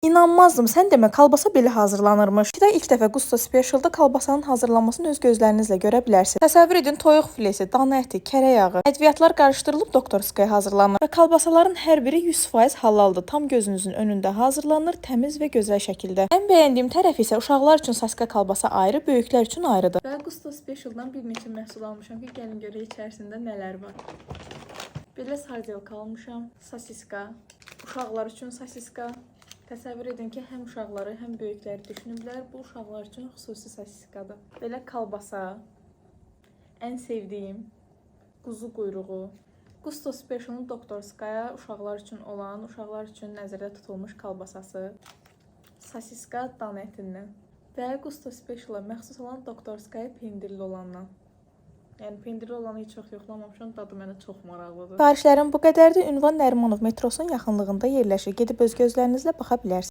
İnanmazdım, sən demə, kolbasa belə hazırlanırmış. Şidə ilk dəfə Gusto Special'da kolbasanın hazırlanmasını öz gözlərinizlə görə bilərsiniz. Təsəvvür edin, toyuq filesi, dana əti, kərə yağı, ədviyyatlar qarışdırılıb doktorskaya hazırlanır və kolbasaların hər biri 100% halaldır. Tam gözünüzün önündə hazırlanır, təmiz və gözəl şəkildə. Ən bəyəndiyim tərəf isə uşaqlar üçün Saska kolbasa ayrı, böyüklər üçün ayrıdır. Və Gusto Special'dan bir neçə məhsul almışam ki, gəlin görək içərisində nələr var. Belə sardelka almışam, sasiska, uşaqlar üçün sasiska. Təsəvvür edin ki, həm uşaqları, həm böyükləri düşünüblər. Bu uşaqlar üçün xüsusi sasiskadır. Belə kolbasa, ən sevdiyim quzu quyruğu. Gusto Special'ın Doktorskaya uşaqlar üçün olan, uşaqlar üçün nəzərdə tutulmuş kolbasası. Sasiska dana ətindən və Gusto Special'a məxsus olan Doktorskaya pendirli olandan. Yəni pendirli olanı heç çox yoxlamamışam, dadı mənə çox maraqlıdır. Sifarişlərim bu qədərdir. Ünvan Nərimanov metrosunun yaxınlığında yerləşir. Gedib öz gözlərinizlə baxa bilərsiniz.